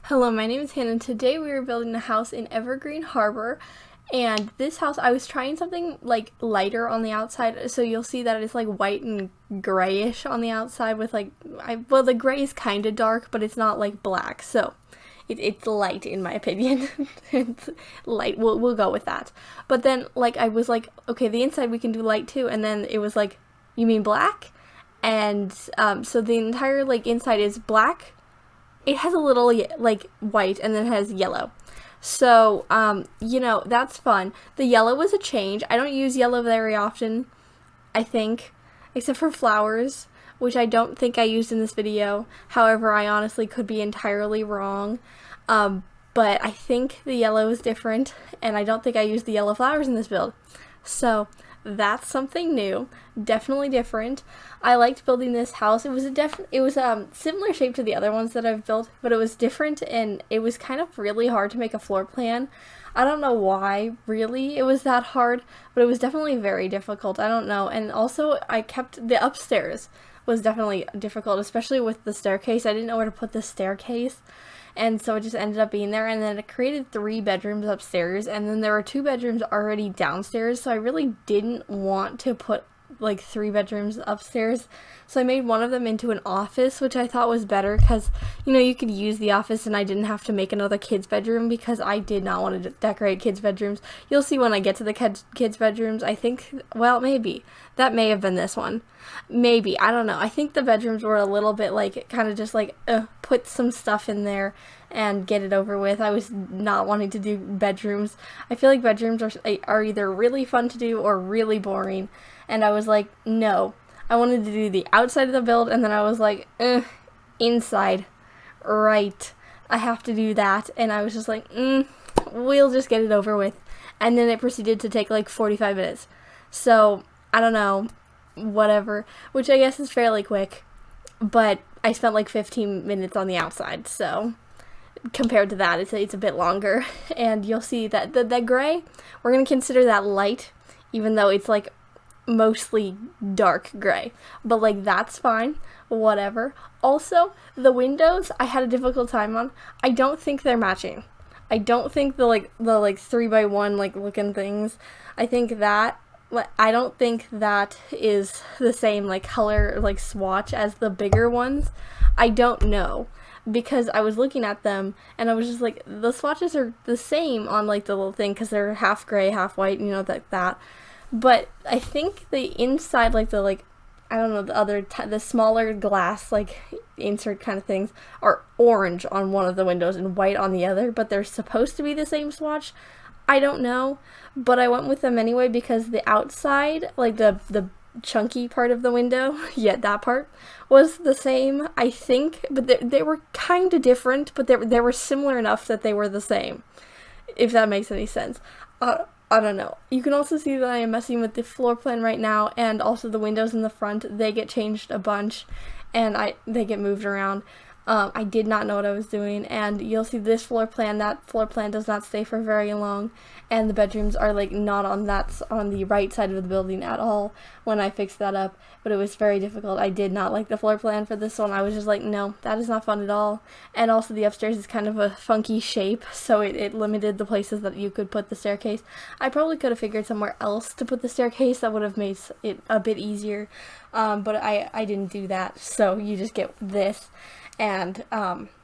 Hello, my name is Hannah, and today we are building a house in Evergreen Harbor. And this house, I was trying something like lighter on the outside, so you'll see that it's like white and grayish on the outside with well, the gray is kind of dark, but it's not like black, so it's light in my opinion. It's light, we'll go with that. But then, I was like, okay, the inside we can do light too, and then it was like, you mean black? And so the entire inside is black. It has a little white and then it has yellow. So, that's fun. The yellow was a change. I don't use yellow very often, I think, except for flowers, which I don't think I used in this video. However, I honestly could be entirely wrong. But I think the yellow is different, and I don't think I used the yellow flowers in this build. So, that's something new, definitely different. I liked building this house. It was similar shape to the other ones that I've built, but it was different, and it was kind of really hard to make a floor plan. I don't know why really it was that hard, but it was definitely very difficult. I don't know. And also I kept the upstairs was definitely difficult, especially with the staircase. I didn't know where to put the staircase. And so it just ended up being there, and then it created 3 bedrooms upstairs, and then there were 2 bedrooms already downstairs, so I really didn't want to put 3 bedrooms upstairs. So I made one of them into an office, which I thought was better because, you could use the office and I didn't have to make another kid's bedroom because I did not want to decorate kids' bedrooms. You'll see when I get to the kids' bedrooms. I think, well, maybe. That may have been this one. Maybe. I don't know. I think the bedrooms were a little bit kind of just put some stuff in there and get it over with. I was not wanting to do bedrooms. I feel like bedrooms are either really fun to do or really boring. And I was like, no. I wanted to do the outside of the build, and then I was like, inside. Right. I have to do that. And I was just like, we'll just get it over with. And then it proceeded to take 45 minutes. So, I don't know. Whatever. Which I guess is fairly quick. But I spent 15 minutes on the outside, so compared to that, it's a bit longer. And you'll see that the gray, we're going to consider that light, even though it's mostly dark gray, but that's fine, whatever. Also, the windows I had a difficult time on. I don't think they're matching. I don't think the 3x1 looking things, I don't think that is the same color swatch as the bigger ones. I don't know, because I was looking at them and I was just the swatches are the same on the little thing because they're half gray, half white, that. But I think the inside, I don't know, the smaller glass, insert kind of things, are orange on one of the windows and white on the other, but they're supposed to be the same swatch. I don't know, but I went with them anyway because the outside, the chunky part of the window, that part, was the same, I think, but they were kind of different, but they were similar enough that they were the same, if that makes any sense. I don't know. You can also see that I am messing with the floor plan right now, and also the windows in the front. They get changed a bunch, and they get moved around. I did not know what I was doing, and you'll see this floor plan. That floor plan does not stay for very long, and the bedrooms are not on the right side of the building at all when I fixed that up, but it was very difficult. I did not like the floor plan for this one. I was just no, that is not fun at all. And also the upstairs is kind of a funky shape, so it limited the places that you could put the staircase. I probably could have figured somewhere else to put the staircase that would have made it a bit easier, but I didn't do that, so you just get this. And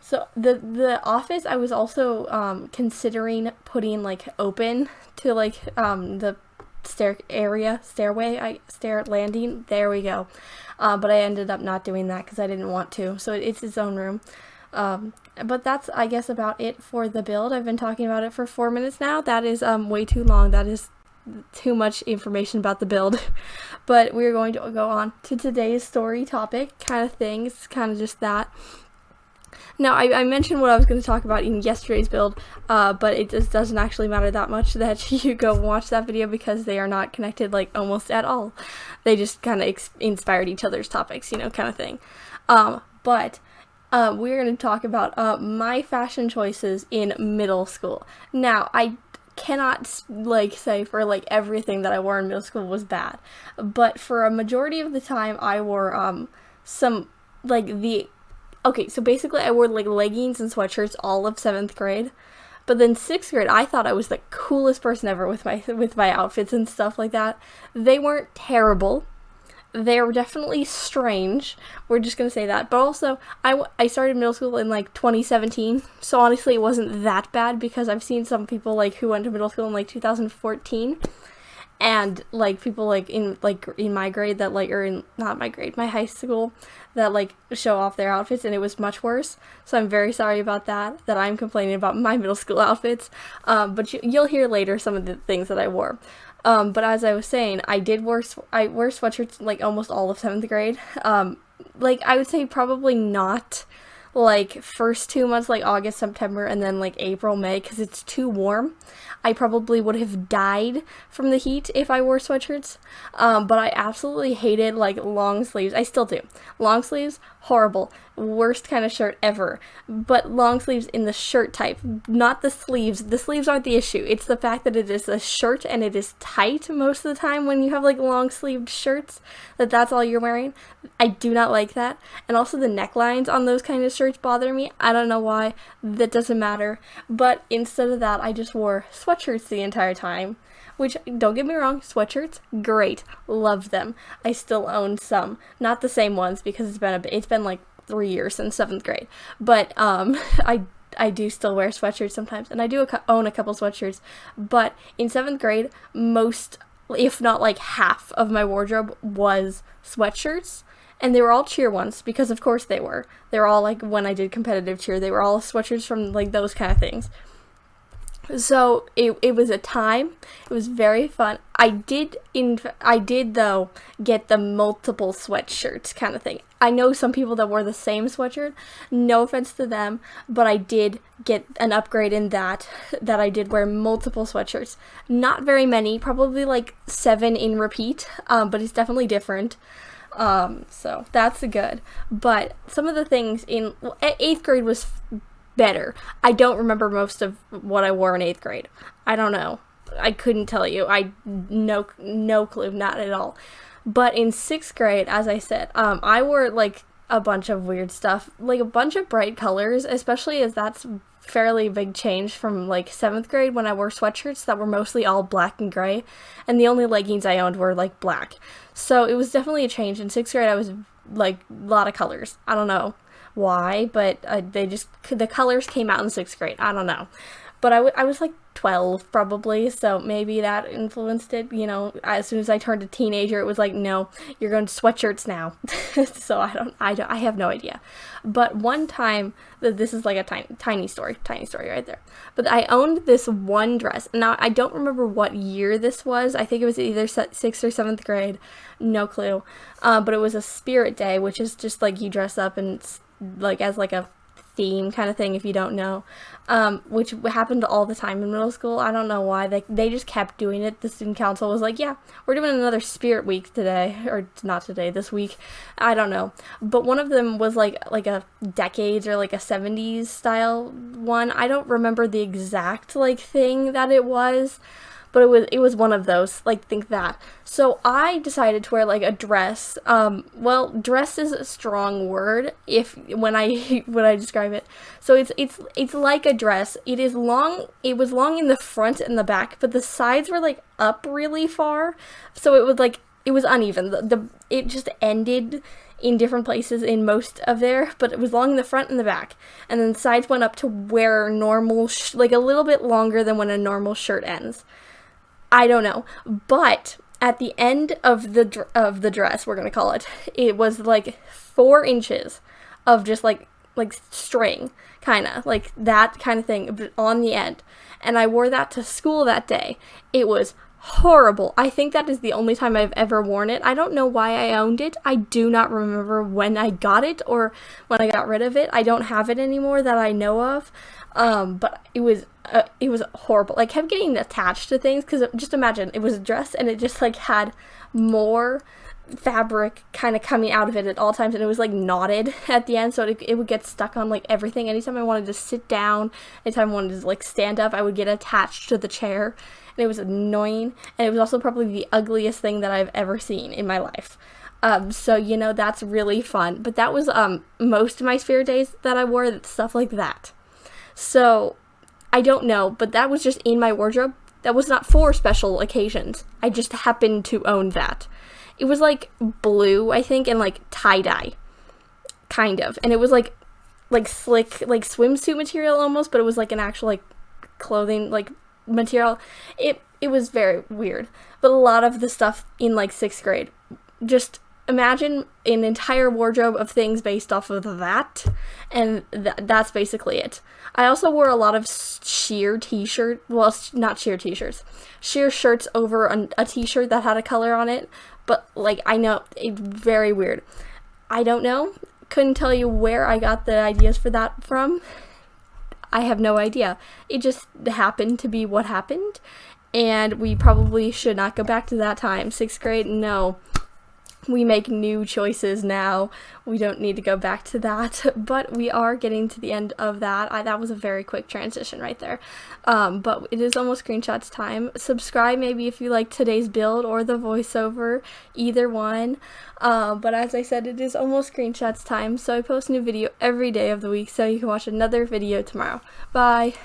so the office, I was also considering putting open to the stair landing. There we go. But I ended up not doing that because I didn't want to. So it's its own room. But that's, I guess, about it for the build. I've been talking about it for 4 minutes now. That is way too long. That is too much information about the build. But we're going to go on to today's story topic kind of thing. It's kind of just that. Now, I mentioned what I was going to talk about in yesterday's build, but it just doesn't actually matter that much that you go watch that video because they are not connected almost at all. They just kind of inspired each other's topics, kind of thing. But we're going to talk about my fashion choices in middle school. Now, I cannot say for everything that I wore in middle school was bad, but for a majority of the time I wore some the okay, so basically I wore like leggings and sweatshirts all of 7th grade. But then 6th grade, I thought I was the coolest person ever with my outfits and stuff like that. They weren't terrible. They were definitely strange. We're just gonna say that. But also, I started middle school in like 2017, so honestly, it wasn't that bad because I've seen some people like who went to middle school in like 2014, and like people in my grade that like, or in not my grade, my high school, that like show off their outfits, and it was much worse. So I'm very sorry about that I'm complaining about my middle school outfits. But you'll hear later some of the things that I wore. But as I was saying, I wear sweatshirts like almost all of 7th grade. Like I would say probably not like first 2 months, like August, September, and then like April, May, because it's too warm. I probably would have died from the heat if I wore sweatshirts. But I absolutely hated like long sleeves. I still do. Long sleeves, horrible. Worst kind of shirt ever. But long sleeves in the shirt type, not the sleeves. The sleeves aren't the issue. It's the fact that it is a shirt and it is tight most of the time when you have like long sleeved shirts, that's all you're wearing. I do not like that. And also the necklines on those kind of shirts bother me. I don't know why. That doesn't matter. But instead of that, I just wore sweatshirts the entire time. Which, don't get me wrong, sweatshirts, great. Love them. I still own some. Not the same ones because it's been like 3 years since 7th grade. But I do still wear sweatshirts sometimes, and I do own a couple sweatshirts. But in 7th grade, most, if not like half of my wardrobe was sweatshirts. And they were all cheer ones, because of course they were. They were all like, when I did competitive cheer, they were all sweatshirts from like those kind of things. So it was a time. It was very fun. I did though get the multiple sweatshirts kind of thing. I know some people that wore the same sweatshirt. No offense to them, but I did get an upgrade in that I did wear multiple sweatshirts. Not very many, probably like 7 in repeat. But it's definitely different. So that's good. But some of the things in 8th grade was better. I don't remember most of what I wore in 8th grade. I don't know. I couldn't tell you. No clue, not at all. But in 6th grade, as I said, I wore like a bunch of weird stuff, like a bunch of bright colors, especially as that's fairly big change from like 7th grade when I wore sweatshirts that were mostly all black and gray, and the only leggings I owned were like black. So it was definitely a change. In 6th grade, I was like a lot of colors. I don't know why, but the colors came out in 6th grade. I don't know. But I was like 12 probably, so maybe that influenced it. You know, as soon as I turned a teenager, it was like, no, you're going to sweatshirts now. So I have no idea. But one time, this is like a tiny story right there. But I owned this one dress. Now, I don't remember what year this was. I think it was either 6th or 7th grade. No clue. But it was a spirit day, which is just like you dress up and like as like a theme kind of thing, if you don't know, which happened all the time in middle school. I don't know why they just kept doing it. The student council was like, yeah, we're doing another spirit week today, or not today, this week. I don't know, but one of them was like a decades or like a 70s style one. I don't remember the exact like thing that it was, but it was one of those, like, think that. So I decided to wear like a dress. Well, dress is a strong word when I describe it. So it's like a dress. It is long. It was long in the front and the back, but the sides were like up really far. So it was uneven. It just ended in different places in most of there, but it was long in the front and the back, and then the sides went up to where normal like a little bit longer than when a normal shirt ends. I don't know, but at the end of the dress, we're gonna call it, it was like 4 inches of just like string, kind of like that kind of thing on the end, and I wore that to school that day. It was horrible. I think that is the only time I've ever worn it. I don't know why I owned it. I do not remember when I got it or when I got rid of it. I don't have it anymore that I know of. But it was horrible. I kept getting attached to things because just imagine, it was a dress and it just like had more fabric kind of coming out of it at all times, and it was like knotted at the end, so it would get stuck on like everything. Anytime I wanted to sit down, anytime I wanted to like stand up, I would get attached to the chair, and it was annoying. And it was also probably the ugliest thing that I've ever seen in my life. So, you know, that's really fun. But that was most of my spirit days that I wore stuff like that. So, I don't know, but that was just in my wardrobe. That was not for special occasions. I just happened to own that. It was like blue, I think, and like tie-dye, kind of. And it was like slick, like swimsuit material almost, but it was like an actual like clothing like material. It was very weird. But a lot of the stuff in like 6th grade, just imagine an entire wardrobe of things based off of that, and that's basically it. I also wore a lot of sheer t-shirt, well, not sheer t-shirts, sheer shirts over a t-shirt that had a color on it, but like, I know, it's very weird. I don't know, couldn't tell you where I got the ideas for that from. I have no idea. It just happened to be what happened, and we probably should not go back to that time. 6th grade, no. We make new choices now. We don't need to go back to that, but we are getting to the end of that. That was a very quick transition right there. But it is almost screenshots time. Subscribe maybe if you like today's build or the voiceover, either one. But as I said, it is almost screenshots time, so I post a new video every day of the week, so you can watch another video tomorrow. Bye!